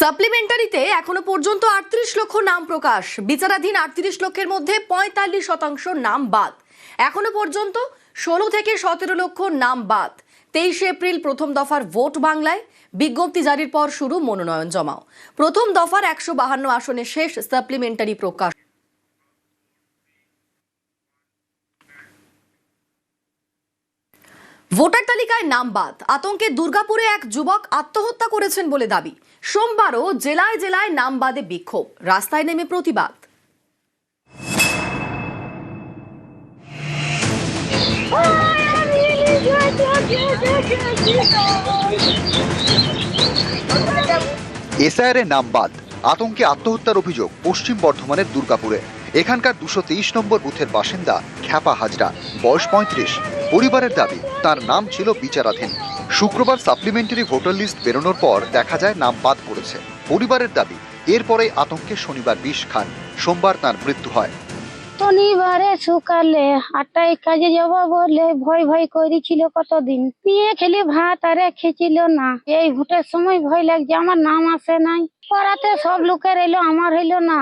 সাপ্লিমেন্টারিতে এখনো পর্যন্ত 38 লক্ষ নাম প্রকাশ। বিচারাধীন 38 লক্ষের মধ্যে 45% নাম বাদ। এখনো পর্যন্ত 16 থেকে 17 লক্ষ নাম বাদ। 23 এপ্রিল প্রথম দফার ভোট বাংলায়। বিজ্ঞপ্তি জারির পর শুরু মনোনয়ন জমাও। প্রথম দফার 152 আসনে শেষ সাপ্লিমেন্টারি প্রকাশ। ভোটার তালিকায় নাম বাদ। আতঙ্কে দুর্গাপুরে এক যুবক আত্মহত্যা করেছেন বলে দাবি। সোমবারও জেলায় জেলায় নাম বাদে বিক্ষোভ, রাস্তায় নেমে প্রতিবাদ। এসআইআর নাম বাদ, আতঙ্কে আত্মহত্যার অভিযোগ পশ্চিম বর্ধমানের দুর্গাপুরে। এখানকার 223 নম্বর বুথের বাসিন্দা খ্যাপা হাজরা, বয়স 35। পরিবারের দাবি তার নাম ছিল বিচারাধীন। শুক্রবার সাপ্লিমেন্টারি ভোটার লিস্ট বেরোনোর পর দেখা যায় নাম বাদ পড়েছে। পরিবারের দাবি এরপরেই আতঙ্কে শনিবার বিষ খান। সোমবার তার মৃত্যু হয়। শনিবারে সকালে 8টায় কাজে যাব বলে ভয় ভয় করেছিল কতদিন। নিয়ে খেলে ভাত আরে খেয়েছিল না। এই ভোটের সময় ভয় লাগছে, আমার নাম আসে নাই। পড়াতে সব লোকের এলো, আমার হইলো না।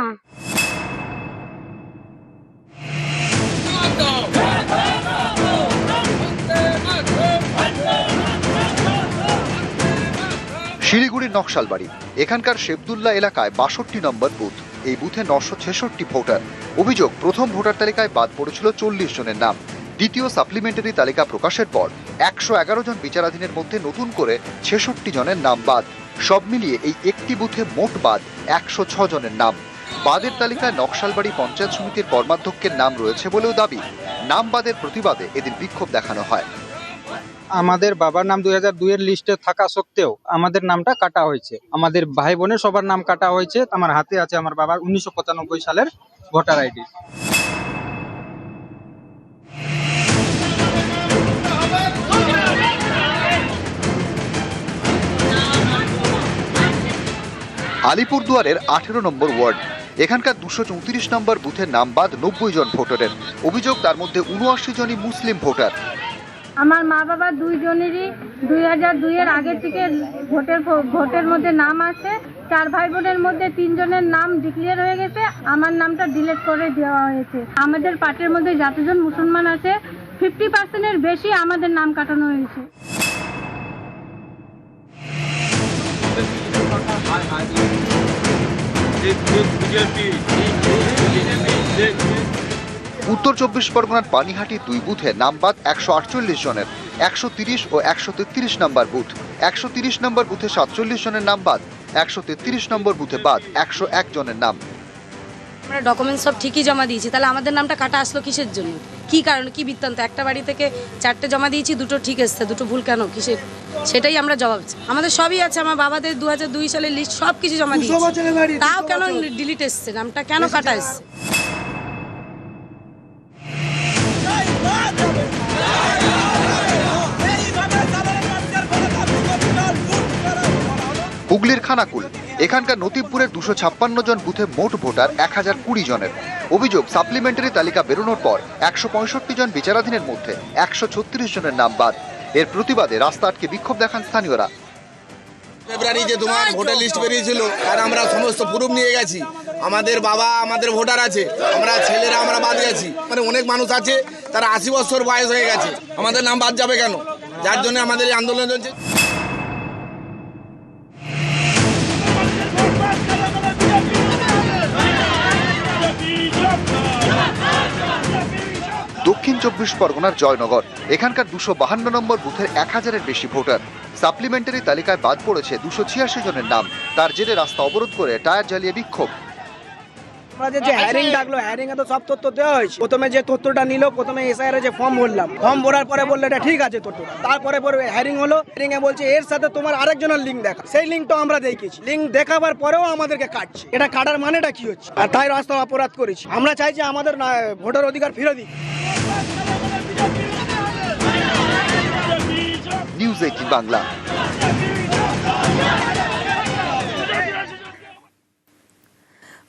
শিলিগুড়ির নকশালবাড়ি। এখানকার শেবদুল্লাহ এলাকায় 62 নম্বর বুথ। এই বুথে 966 ভোটার। অভিযোগ, প্রথম ভোটার তালিকায় বাদ পড়েছিল 40 জনের নাম। দ্বিতীয় সাপ্লিমেন্টারি তালিকা প্রকাশের পর 111 জন বিচারাধীনের মধ্যে নতুন করে 66 জনের নাম বাদ। সব মিলিয়ে এই একটি বুথে মোট বাদ 106 জনের নাম। বাদের তালিকায় নকশালবাড়ি পঞ্চায়েত সমিতির কর্মাধ্যক্ষের নাম রয়েছে বলেও দাবি। নাম বাদের প্রতিবাদে এদিন বিক্ষোভ দেখানো হয়। আমাদের বাবার নাম 2002 এর লিস্টে থাকা সত্ত্বেও আমাদের নামটা কাটা হয়েছে। আমাদের ভাই বোনের সবার নাম কাটা হয়েছে। আমার হাতে আছে আমার বাবার 1995 সালের ভোটার আইডি। আলিপুরদুয়ারের 18 নম্বর ওয়ার্ড। এখানকার 234 নম্বর বুথের নাম বাদ 90 জন ভোটারের। অভিযোগ, তার মধ্যে 79 জনই মুসলিম ভোটার। আমার মা বাবা দুইজনেরই 2002 এর আগে থেকে ভোটের মধ্যে নাম আছে। 4 ভাই বোনের মধ্যে 3 জনের নাম ডিক্লেয়ার হয়ে গেছে, আমার নামটা ডিলিট করে দেওয়া হয়েছে। আমাদের পার্টির মধ্যে যতজন মুসলমান আছে 50%-এর বেশি আমাদের নাম কাটানো হয়েছে। উত্তর 24 পরগনার পানিহাটি 2 বুথে নাম বাদ 148 জনের। 130 ও 133 নম্বর বুথ। 130 নম্বর বুথে 47 জনের নাম বাদ। 133 নম্বর বুথে বাদ 101 জনের নাম। আমরা ডকুমেন্টস সব ঠিকই জমা দিয়েছি, তাহলে আমাদের নামটা কাটা আসলো কিসের জন্য? কি কারণে, কি বৃত্তান্ত? একটা বাড়ি থেকে 4টে জমা দিয়েছি, 2টো ঠিক এসছে, 2টো ভুল কেন, কিসের? সেটাই আমরা জবাব চাই। আমাদের সবই আছে, আমার বাবাদের 2002 সালের লিস্ট সব কিছু জমা দিয়েছি, তাও কেন ডিলিট এসছে, নামটা কেন কাটা এসছে? হুগলির খানাকুল। এখানকার নতিবপুরের 256 জন বুথে মোট ভোটার 1020 জনের। অভিযোগ, সাপ্লিমেন্টারি তালিকা বেরোনোর পর 165 জন বিচারাধীনের মধ্যে 136 জনের নাম বাদ। এর প্রতিবাদে রাস্তা আটকে বিক্ষোভ দেখান স্থানীয়রা। ফেব্রুয়ারি যে তোমার ভোটার লিস্ট বেরিয়েছিল, আর আমরা সমস্ত প্রুফ নিয়ে গেছি। আমাদের বাবা, আমাদের ভোটার আছে, আমরা ছেলেরা আমরা বাদ গেছি। মানে অনেক মানুষ আছে তারা 80 বছর বয়স হয়ে গেছে, আমাদের নাম বাদ যাবে কেন? যার জন্য আমাদের এই আন্দোলন চলছে। দক্ষিণ 24 পরগনার জয়নগর। এখানকার 252 নম্বর বুথের 1000-এর বেশি ভোটার। সাপ্লিমেন্টারি তালিকায় বাদ পড়েছে 286 জনের নাম। তার জেরে রাস্তা অবরোধ করে টায়ার জ্বালিয়ে বিক্ষোভ। আমরা যে হ্যারিং ডাকলো, হ্যারিং এ তো সব তথ্য দেওয়া হয়েছে। প্রথমে যে তথ্যটা নিল, প্রথমে এসআইআর যে ফর্ম ভরলাম, ফর্ম ভরার পরে বললো এটা ঠিক আছে তথ্যটা। তারপরে হ্যারিং হলো, হ্যারিং এ বলছে এর সাথে তোমার আরেকজনের লিঙ্ক দেখা। সেই লিঙ্কটা আমরা দেখিয়েছি, লিঙ্ক দেখাবার পরেও আমাদেরকে কাটছে। এটা কাটার মানেটা কি হচ্ছে? আর তাই রাস্তা অপরাধ করেছি। আমরা চাইছি আমাদের ভোটার অধিকার ফিরে দিই। নিউজ 18 বাংলা।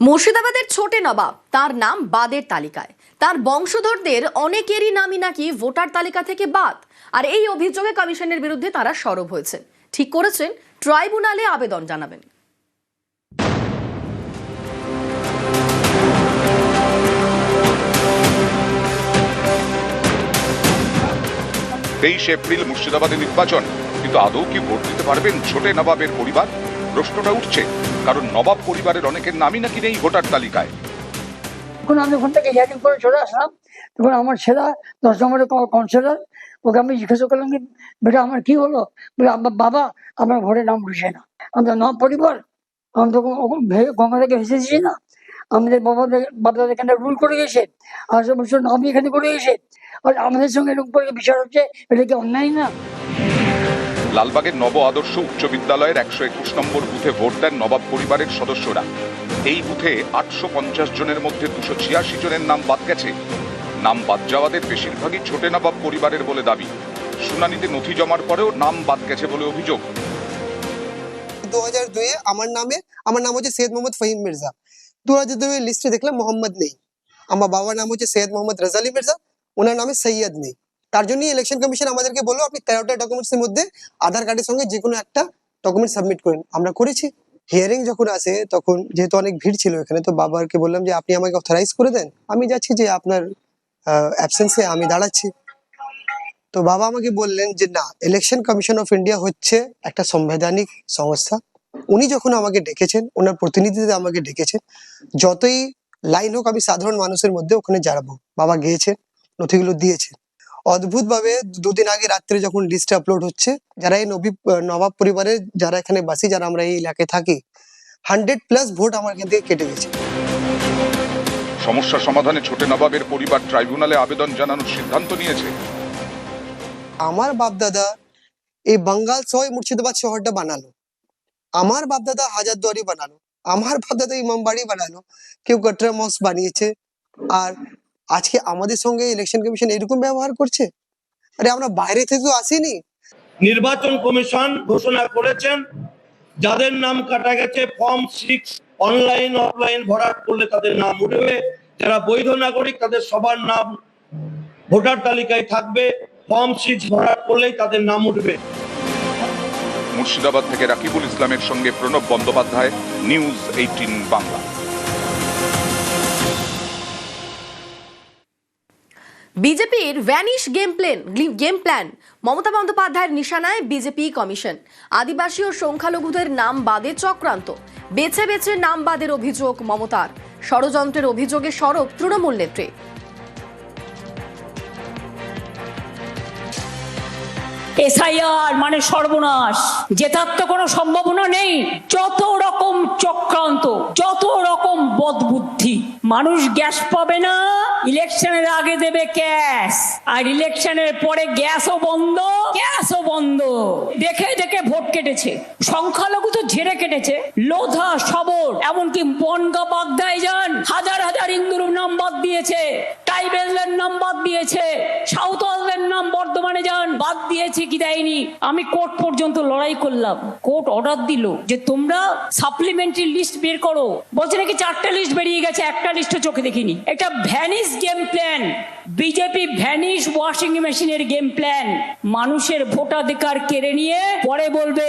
মুর্শিদাবাদের ছোটে নবাব, তার নাম বাদের তালিকায়। তার বংশধরদের অনেকেরই নামই নাকি ভোটার তালিকা থেকে বাদ। আর এই অভিযোগে কমিশনের বিরুদ্ধে তারা সরব হয়েছেন। ঠিক করেছেন ট্রাইব্যুনালে আবেদন জানাবেন। 23 এপ্রিল মুর্শিদাবাদে নির্বাচন, কিন্তু আদৌ কি ভোট দিতে পারবেন ছোটে নবাবের পরিবার? প্রশ্নটা উঠছে, কারণ নবাব পরিবারের অনেকের নামই নাকি নেই ভোটার তালিকায়। যখন আমি ওখান থেকে হিয়ারিং করে চলে আসলাম, তখন আমার ছেলে 10 নম্বরের কাউন্সিলর, ওকে আমি জিজ্ঞাসা করলাম কি বেটা আমার কি হলো? বলে বাবা আমার ঘরে নাম উঠছে না। আমরা নবাব পরিবার, আমি তখন গঙ্গা থেকে ভেসে দিয়েছি না, আমাদের বাবাদের এখানে রুল করে গেছে, 8 বছর নাম এখানে করে গেছে, আর আমাদের সঙ্গে এরকম করে বিচার হচ্ছে, এটা কি অন্যায় না? লালবাগের নব আদর্শ উচ্চ বিদ্যালয়ের 121 নম্বর বুথে ভোট দেন নবাব পরিবারের সদস্যরা। এই বুথে 850 জনের মধ্যে 286 জনের নাম বাদ গেছে। নাম বাদ যাওয়াদের বেশিরভাগই ছোটে নবাব পরিবারের বলে দাবি। শুনানিতে নথি জমার পরেও নাম বাদ গেছে বলে অভিযোগ। 2002-এ আমার নাম হচ্ছে সৈয়দ মোহাম্মদ ফহিম মির্জা। 2002-এর লিস্টে দেখলাম মোহাম্মদ নেই। আমার বাবার নাম হচ্ছে সৈয়দ মোহাম্মদ রাজালি মির্জা, ওনার নামে সৈয়দ নেই। তার জন্যই ইলেকশন কমিশন আমাদেরকে বললো আপনি 13টা ডকুমেন্টসের মধ্যে আধার কার্ডের সঙ্গে যে কোনো একটা ডকুমেন্ট সাবমিট করেন। আমরা করেছি। হিয়ারিং যখন আসে তখন যেহেতু অনেক ভিড় ছিল এখানে, তো বাবাকে বললাম যে আপনি আমাকে অথরাইজ করে দেন, আমি যাচ্ছি যে আপনার অ্যাবসেন্সে আমি দাঁড়াচ্ছি। তো বাবা আমাকে বললেন যে না, ইলেকশন কমিশন অফ ইন্ডিয়া হচ্ছে একটা সাংবিধানিক সংস্থা। উনি যখন আমাকে ডেকেছেন, ওনার প্রতিনিধিতে আমাকে ডেকেছেন, যতই লাইন হোক আমি সাধারণ মানুষের মধ্যে ওখানে দাঁড়াবো। বাবা গিয়েছেন, নথিগুলো দিয়েছেন। অদ্ভুতভাবে 2 দিন আগে রাত্রে যখন লিস্ট আপলোড হচ্ছে, যারা এই নবাব পরিবারের যারা এখানে বাসি, যারা আমরা এই এলাকায় থাকি, 100+ ভোট আমার এখান থেকে কেটে গেছে। সমস্যা সমাধানে ছোটে নবাবের পরিবার ট্রাইব্যুনালে আবেদন জানানোর সিদ্ধান্ত নিয়েছে। আমার বাপদাদা এই বাঙ্গাল সহ মুর্শিদাবাদ শহরটা বানালো, আমার বাপদাদা হাজারদুয়ারি বানালো, আমার বাপদাদা ইমামবাড়ি বানালো, কেউ কটরা মস্ক বানিয়েছে, আর আজকে আমাদের সঙ্গে ইলেকশন কমিশন এরকম ব্যবহার করছে। আরে আমরা বাইরে থেকে তো আসিনি। নির্বাচন কমিশন ঘোষণা করেছেন যাদের নাম কাটা গেছে ফর্ম 6 অনলাইন অফলাইন ভরাট করলে তাদের নাম উঠবে, যারা বৈধ নাগরিক তাদের সবার নাম ভোটার তালিকায় থাকবে, ফর্ম 6 ভরাট করলেই তাদের নাম উঠবে। মুর্শিদাবাদ থেকে রাকিবুল ইসলামের সঙ্গে প্রণব বন্দ্যোপাধ্যায়, নিউজ 18 বাংলা। বিজেপির ভ্যানিশ গেম প্ল্যান মমতা বন্দ্যোপাধ্যায়ের নিশানায় বিজেপি কমিশন। আদিবাসী ও সংখ্যালঘুদের নাম বাদে চক্রান্ত, বেছে বেছে নাম বাদের অভিযোগ মমতার। ষড়যন্ত্রের অভিযোগে সরব তৃণমূল নেত্রী। এসআইআর মানে সর্বনাশ, জেতার তো কোনো সম্ভাবনা নেই। যত রকম চক্রান্ত, যত রকম বদবুদ্ধি, মানুষ গ্যাস পাবে না, ইলেকশনের আগে দেবে ক্যাশ, আর ইলেকশনের পরে গ্যাসও বন্ধ। দেখে দেখে ভোট কেটেছে, সংখ্যালঘু তো ঝেড়ে কেটেছে, লোধা সবর, এমনকি বনগা বাগদায় যান, হাজার হাজার হিন্দুর নাম বাদ দিয়েছে, ট্রাইবেলদের নাম বাদ দিয়েছে, সাঁওতালদের নাম বর্ধমানে যান বাদ দিয়েছে কি দেয়নি। আমি কোর্ট পর্যন্ত লড়াই করলাম, কোর্ট অর্ডার দিল যে তোমরা সাপ্লিমেন্টারি লিস্ট বের করো। বলছে নাকি 4টে লিস্ট বেরিয়ে গেছে, একটা লিস্টও চোখে দেখিনি। এটা vanish game plan, BJP vanish washing মেশিনের গেম প্ল্যান। মানুষের ভোটাধিকার কেড়ে নিয়ে পরে বলবে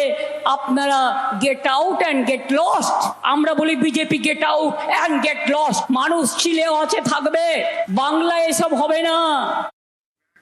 আপনারা get out and get lost. আমরা বলি BJP get out and get lost. মানুষ ছিলে আছে থাকবে, বাংলায় এসব হবে না।